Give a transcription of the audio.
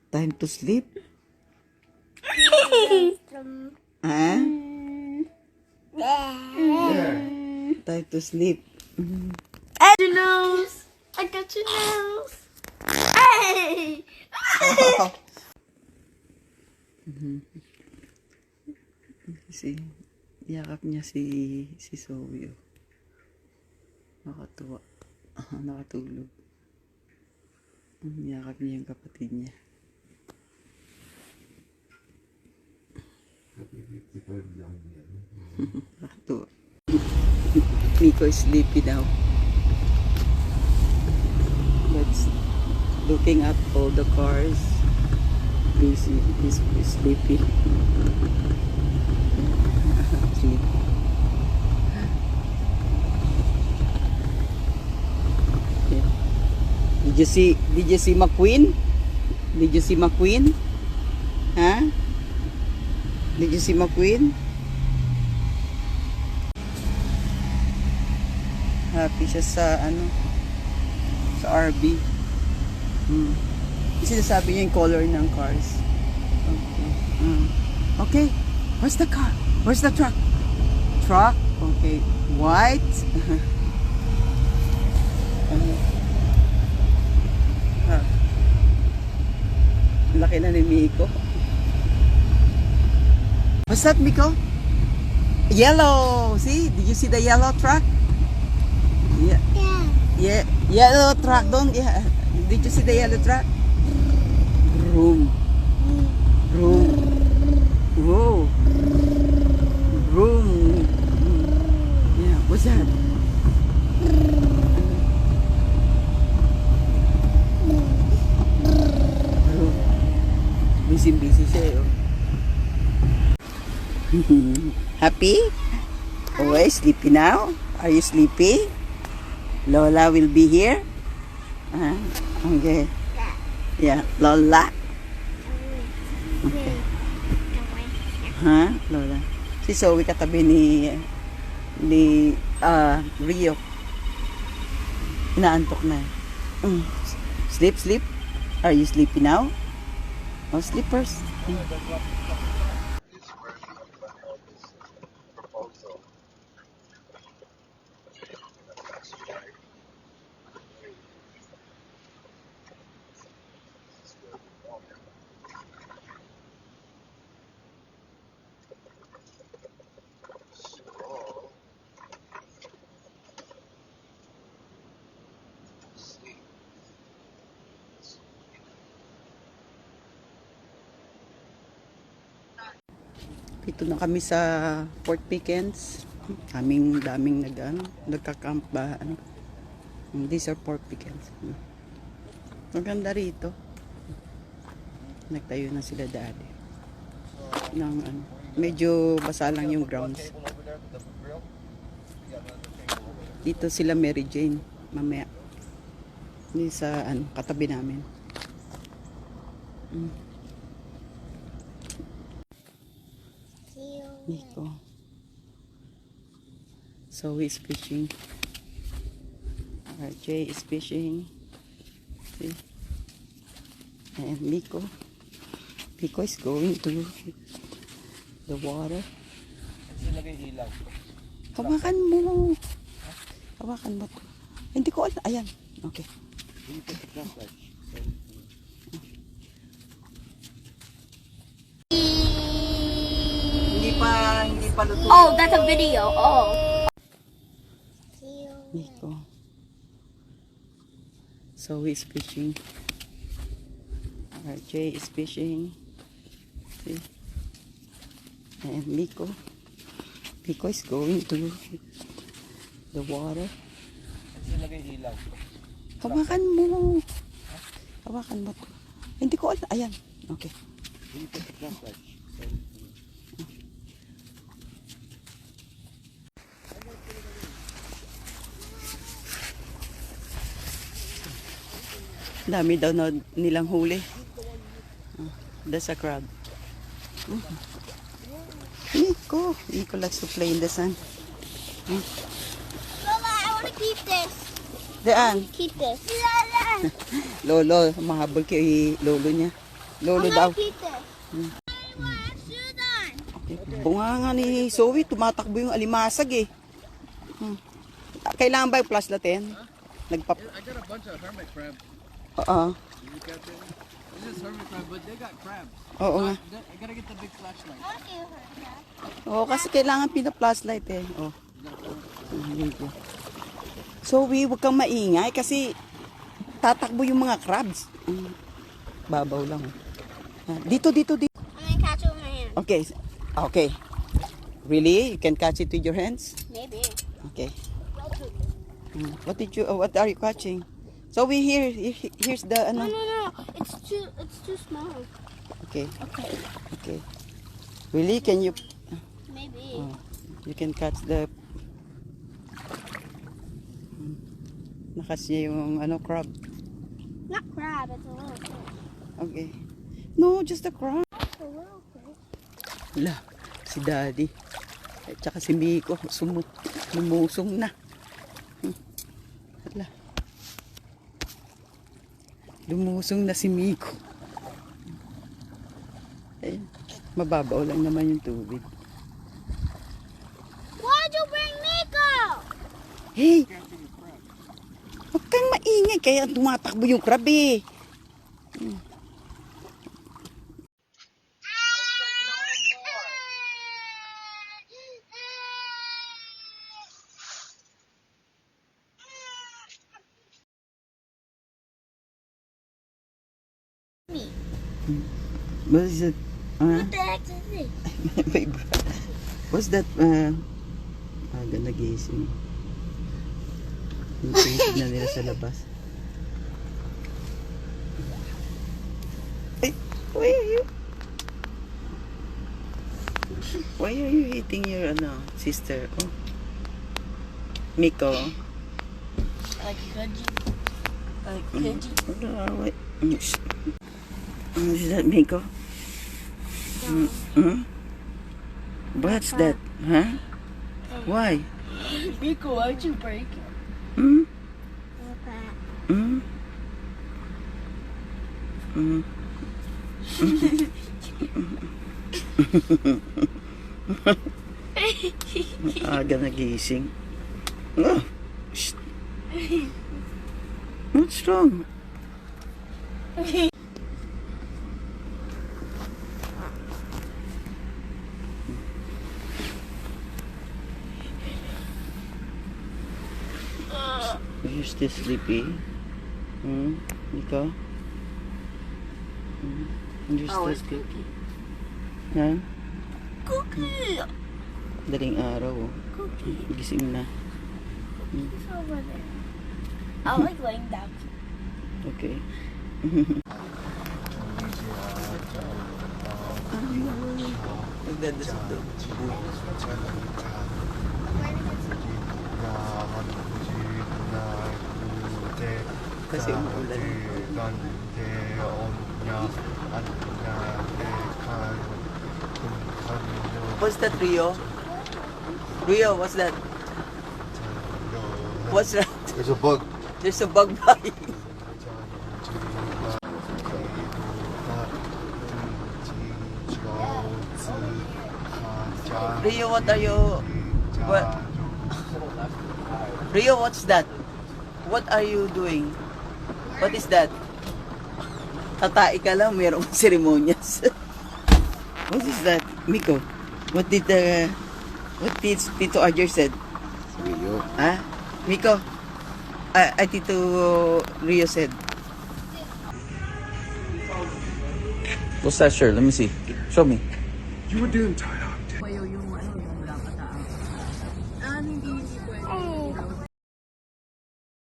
Time to sleep. Huh? Time to sleep. Your nose. I got your nose. Hey! Yakap niya si Zoe. Nakatuwa. Nakatulog. Yakap niya yung kapatid niya. Nakatuwa. Nico is sleepy now. Let's looking at all the cars. Busy. He's sleepy. Sleep. Yeah. Did you see McQueen? Did you see McQueen? Huh? Did you see McQueen? Happy siya sa sa RB. Sinasabi niya yung color ng cars. Okay. Okay. Where's the car? Where's the truck? Truck? Okay. White. Laki na ni Miko. What's that, Miko? Yellow. See? Did you see the yellow truck? Yeah. Yeah. Yellow truck. Don't. Yeah. Did you see the yellow truck? Vroom. Vroom. Whoa. Vroom. Yeah. What's that? Busy siya eh. Happy? Always sleepy now? Are you sleepy? Lola will be here? Okay. Yeah, Lola. Okay. Lola. Si Zoe katabi ni Rio. Inaantok na. Sleep? Are you sleepy now? Oh, sleepers. Ito na kami sa Fort Pickens. Daming nagka-camp ba. These are Fort Pickens. Maganda rito. Nagtayo na sila daddy. Medyo basa lang yung grounds. Dito sila Mary Jane. Mamaya. Hindi sa katabi namin. Nico. Zoe is fishing. RJ is fishing. See? And Nico. Nico is going to the water. Hawakan mo. Hawakan mo to. Hindi ko alam. Ayan. Okay. Hindi pa luto. Oh, that's a video. Oh. Nico. Zoe is fishing. RJ is fishing. See? And Nico. Nico is going to the water. Hawakan mo. Hawakan mo to. Hindi ko alam. Ayan. Okay. Dami daw na nilang huli. There's a crab. Nico likes to play in the sun. Lola, I want to keep this. Daan. Keep this. Lola, Lolo, mahabol kay lolo niya. Lolo daw. keep this. I want shoes on. Bunga nga ni Zoe, tumatakbo yung alimasag eh. Kailangan ba yung flashlight yan? I got a bunch of hermit crabs. Oo. You got them? This is hermit crab, but they got crabs. Oo nga. I gotta get the big flashlight. Oo, kasi kailangan pina-flashlight eh. Oh. Zoe, huwag kang maingay kasi tatakbo yung mga crabs. Babaw lang. Dito. I'm going to catch it with my hand. Okay. Okay. Really? You can catch it with your hands? Maybe. Okay. What are you catching? So here's the No, ano. no, no. It's too small. Okay. Okay. Okay. Really? Can you Maybe. you can catch the nakasya yung ano crab. Not crab, it's a little fish. Okay. No, just a crab. It's a little fish. Wala, si Daddy. At saka si Miko, lumusong na. Wala. Lumusong na si Miko. Ayun, mababaw lang naman yung tubig. Why'd you bring Miko? Hey! Huwag kang maingay, kaya tumatakbo yung crab eh. What is it? What the heck is this? What's that? Aga nagising. Yung na nila sa labas. Hey, why are you? Why are you hitting your sister? Oh. Miko. Like Kudgy. Like Kudgy. Wait. Is that Miko? What's that? Huh? Why? Miko, why'd you break it? Hmm? Okay. Hmm? Hmm? Aga nagising. Oh. Shh. What's wrong? You're still sleepy? Miko? You're still sleepy? Ha? Cookie. Daling araw. Cookie. Gising na. It's over there. I like laying down. Okay. Nagdadasal daw. Kasi umuulan. What's that, Rio? Rio, what's that? What's that? There's a bug. There's a bug bite. Rio, what are you... What? Rio, what's that? What are you doing? What is that? Tatai ka lang, mayroong seremonyas. What is that? Miko, what did Tito Ajer said? Rio. Huh? Miko, Tito Rio said. What's that shirt? Let me see. Show me. You were doing tied